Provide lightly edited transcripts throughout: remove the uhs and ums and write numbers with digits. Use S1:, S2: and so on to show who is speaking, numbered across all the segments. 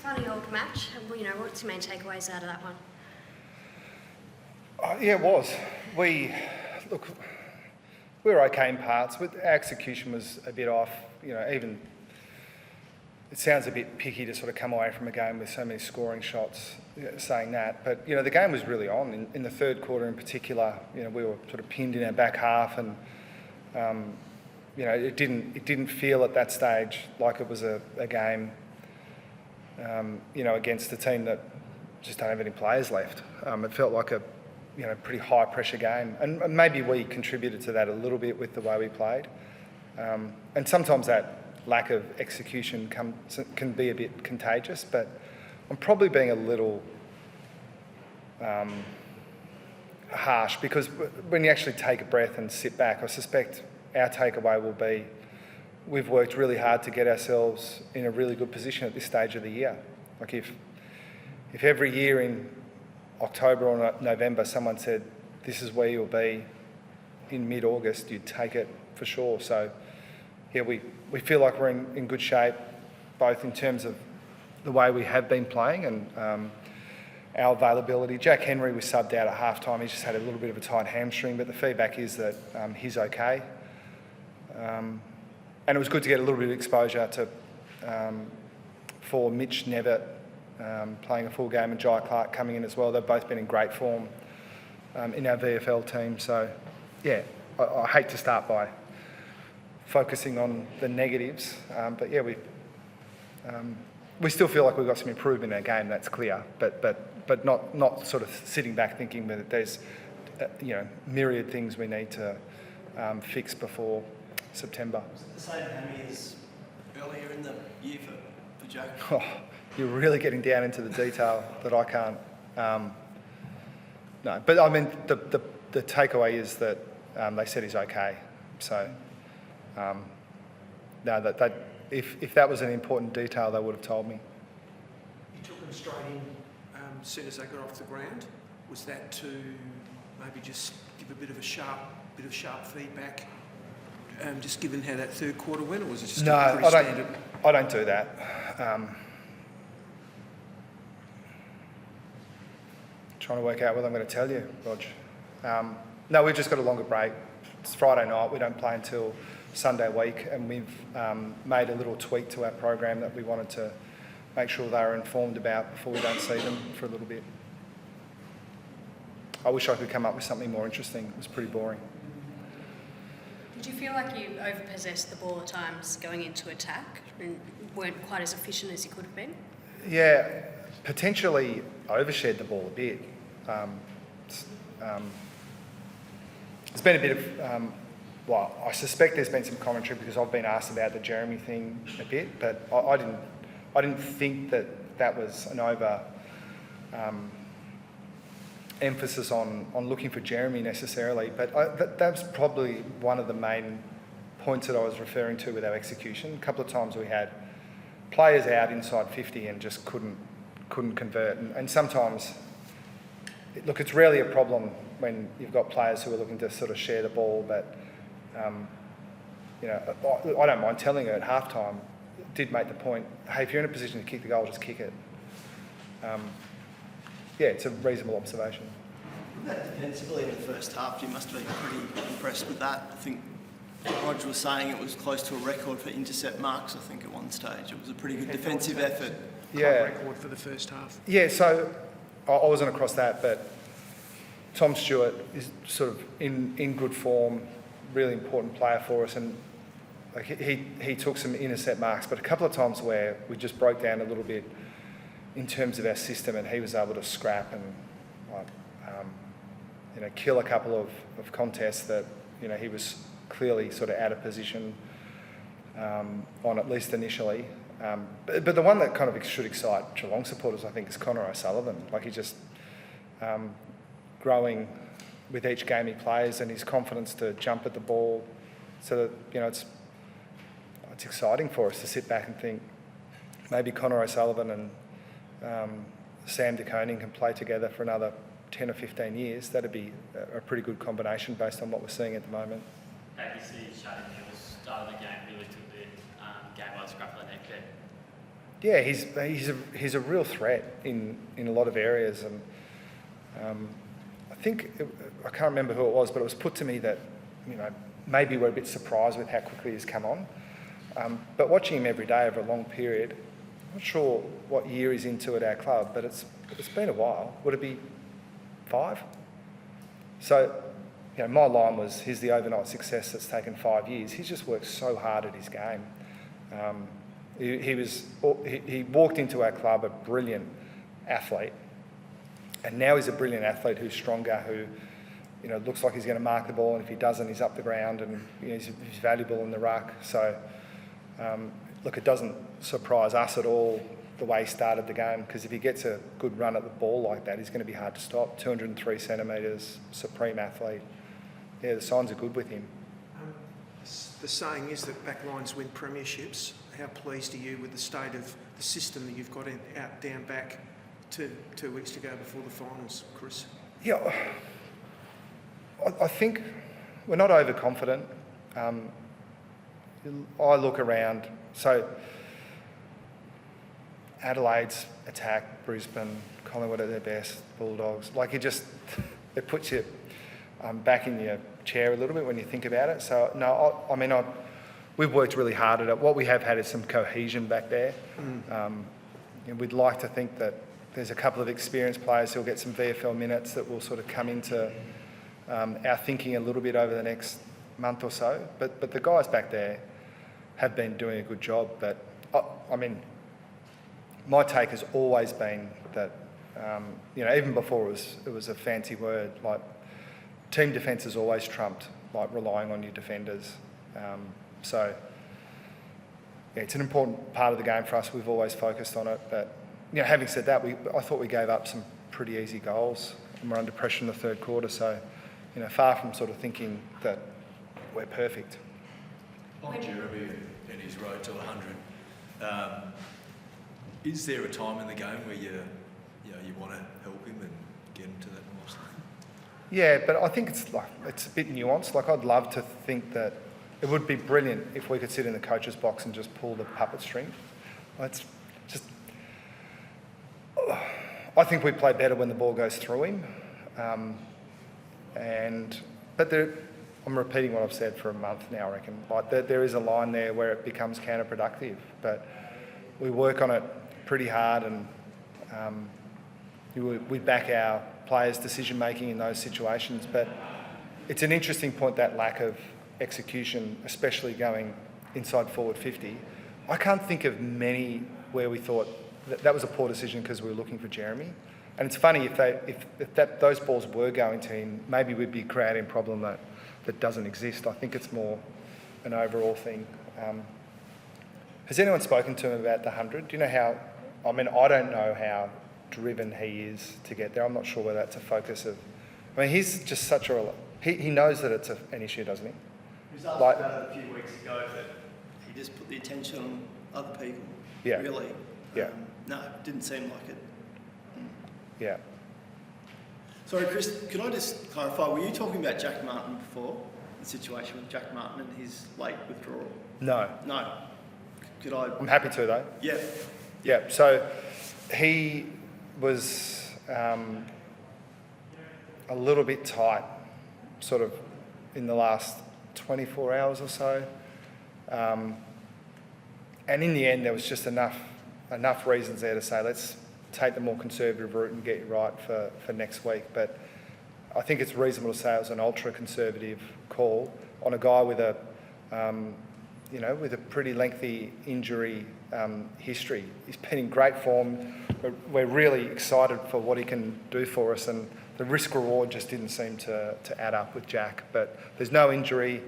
S1: funny old match. What's your main takeaways out of that one?
S2: Yeah, it was. We were okay in parts. Our execution was a bit off. Even it sounds a bit picky to sort of come away from a game with so many scoring shots, saying that. But the game was really on in the third quarter in particular. We were sort of pinned in our back half, and it didn't feel at that stage like it was a game. Against a team that just don't have any players left. It felt like a pretty high pressure game, and maybe we contributed to that a little bit with the way we played. And sometimes that lack of execution can be a bit contagious, but I'm probably being a little harsh, because when you actually take a breath and sit back, I suspect our takeaway will be we've worked really hard to get ourselves in a really good position at this stage of the year. Like if every year in October or November someone said this is where you'll be in mid-August, you'd take it for sure. So yeah, we feel like we're in good shape, both in terms of the way we have been playing and our availability. Jack Henry was subbed out at half-time. He just had a little bit of a tight hamstring, but the feedback is that he's okay. And it was good to get a little bit of exposure for Mitch Nevitt playing a full game and Jai Clark coming in as well. They've both been in great form in our VFL team. So, yeah, I hate to start by focusing on the negatives, but yeah, we still feel like we've got some improvement in our game. That's clear, but not sort of sitting back thinking that there's myriad things we need to fix before September.
S3: Was it the same hammy as earlier in the year for Jack?
S2: Oh, you're really getting down into the detail that I can't. No, but I mean the takeaway is that they said he's okay. So no, if that was an important detail, they would have told me.
S4: You took them straight in as soon as they got off the ground. Was that to maybe just give a bit of sharp feedback? Just given how that third quarter went, or was it just
S2: no?
S4: pretty standard?
S2: I don't do that. Trying to work out what I'm going to tell you, Rog. No, we've just got a longer break. It's Friday night. We don't play until Sunday week, and we've made a little tweak to our program that we wanted to make sure they were informed about before we don't see them for a little bit. I wish I could come up with something more interesting. It was pretty boring.
S1: Did you feel like you overpossessed the ball at times going into attack and weren't quite as efficient as you could have been?
S2: Yeah, potentially overshared the ball a bit. There's been a bit of, I suspect there's been some commentary because I've been asked about the Jeremy thing a bit, but I didn't think that was an over emphasis on looking for Jeremy necessarily, but that's probably one of the main points that I was referring to with our execution. A couple of times we had players out inside 50 and just couldn't convert, and sometimes, look, it's rarely a problem when you've got players who are looking to sort of share the ball, but I don't mind telling her at halftime, did make the point, hey, if you're in a position to kick the goal, just kick it. Yeah, it's a reasonable observation.
S3: Defensively in the first half, you must have been pretty impressed with that. I think Roger was saying it was close to a record for intercept marks, I think, at one stage. It was a pretty good defensive effort.
S2: Yeah.
S4: Record for the first half.
S2: Yeah, so I wasn't across that, but Tom Stewart is sort of in good form, really important player for us, and like he took some intercept marks, but a couple of times where we just broke down a little bit in terms of our system, and he was able to scrap and kill a couple of contests that he was clearly sort of out of position on, at least initially. But the one that kind of should excite Geelong supporters, I think, is Connor O'Sullivan. Like, he's just growing with each game he plays, and his confidence to jump at the ball. So that it's exciting for us to sit back and think maybe Connor O'Sullivan and Sam De Koning can play together for another 10 or 15 years. That'd be a pretty good combination based on what we're seeing at the moment.
S5: How do you see Shannon Neale start of the game really took the game by the scruff of the neck there?
S2: Yeah, he's a real threat in a lot of areas, and I can't remember who it was, but it was put to me that, you know, maybe we're a bit surprised with how quickly he's come on. But watching him every day over a long period, I'm not sure what year he's into at our club, but it's been a while. Would it be 5? So, you know, my line was, here's the overnight success that's taken 5 years. He's just worked so hard at his game. He walked into our club a brilliant athlete, and now he's a brilliant athlete who's stronger, who, you know, looks like he's going to mark the ball, and if he doesn't, he's up the ground, and, you know, he's valuable in the ruck. So, look, it doesn't surprise us at all the way he started the game, because if he gets a good run at the ball like that, he's going to be hard to stop. 203 centimetres, supreme athlete. Yeah, the signs are good with him.
S4: The saying is that backlines win premierships. How pleased are you with the state of the system that you've got out down back 2 weeks to go before the finals, Chris?
S2: Yeah, I think we're not overconfident. I look around, so Adelaide's attack, Brisbane, Collingwood at their best, Bulldogs, like it puts you back in your chair a little bit when you think about it. So no, we've worked really hard at it. What we have had is some cohesion back there. And we'd like to think that there's a couple of experienced players who'll get some VFL minutes that will sort of come into our thinking a little bit over the next month or so. But the guys back there have been doing a good job. But I mean, my take has always been that, you know, even before it was a fancy word, like team defence is always trumped, like relying on your defenders. So, yeah, it's an important part of the game for us. We've always focused on it. But, you know, having said that, I thought we gave up some pretty easy goals and we're under pressure in the third quarter. So, you know, far from sort of thinking that we're perfect.
S5: On Jeremy and his road to 100, is there a time in the game where you want to help him and get him to that milestone?
S2: Yeah, but I think it's a bit nuanced. Like, I'd love to think that it would be brilliant if we could sit in the coach's box and just pull the puppet string. It's just, I think we play better when the ball goes through him. I'm repeating what I've said for a month now, I reckon. Like, there is a line there where it becomes counterproductive, but we work on it pretty hard, and we back our players' decision-making in those situations. But it's an interesting point, that lack of execution, especially going inside forward 50. I can't think of many where we thought that was a poor decision because we were looking for Jeremy. And it's funny, if those balls were going to him, maybe we'd be creating a problem that doesn't exist. I think it's more an overall thing. Has anyone spoken to him about the 100? Do you know how? I mean, I don't know how driven he is to get there. I'm not sure whether that's a focus of. I mean, he's just such a. He knows that it's an issue, doesn't he?
S3: He was asked about it a few weeks ago, but he just put the attention on other people.
S2: Yeah.
S3: Really.
S2: Yeah.
S3: No, it didn't seem like it.
S2: Yeah.
S3: Sorry, Chris, could I just clarify, were you talking about Jack Martin before? The situation with Jack Martin and his late withdrawal?
S2: No.
S3: No. Could I?
S2: I'm happy to, though.
S3: Yeah.
S2: Yeah. So he was a little bit tight, sort of, in the last 24 hours or so. And in the end, there was just enough reasons there to say, let's take the more conservative route and get you right for next week. But I think it's reasonable to say it was an ultra-conservative call on a guy with a pretty lengthy injury history. He's been in great form. We're really excited for what he can do for us, and the risk-reward just didn't seem to add up with Jack. But there's no injury.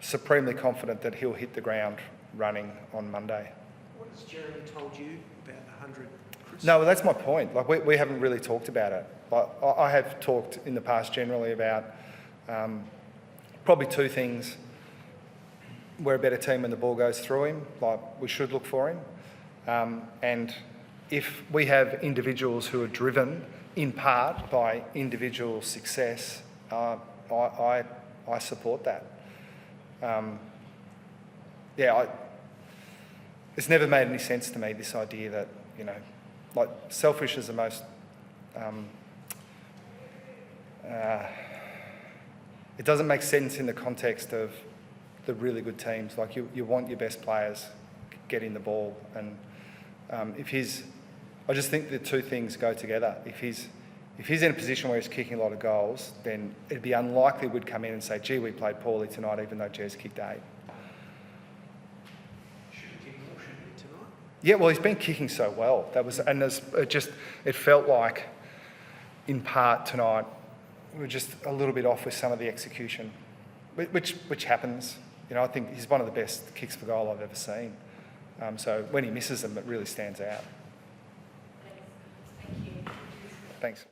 S2: Supremely confident that he'll hit the ground running on Monday.
S4: What has Jeremy told you about the 100, Chris?
S2: No, well, that's my point. Like, we haven't really talked about it. Like, I have talked in the past generally about probably two things. We're a better team when the ball goes through him. Like, we should look for him. And if we have individuals who are driven in part by individual success, I support that. it's never made any sense to me, this idea that, like, selfish is the most... it doesn't make sense in the context of the really good teams. Like, you want your best players getting the ball, and I just think the two things go together. If he's in a position where he's kicking a lot of goals, then it'd be unlikely we'd come in and say, gee, we played poorly tonight, even though Jez kicked 8.
S4: Should he kick more, shouldn't he, tonight?
S2: Yeah, well, he's been kicking so well. It felt like, in part tonight, we were just a little bit off with some of the execution, which happens. I think he's one of the best kicks for goal I've ever seen. So when he misses them, it really stands out.
S1: Thank you.
S2: Thanks.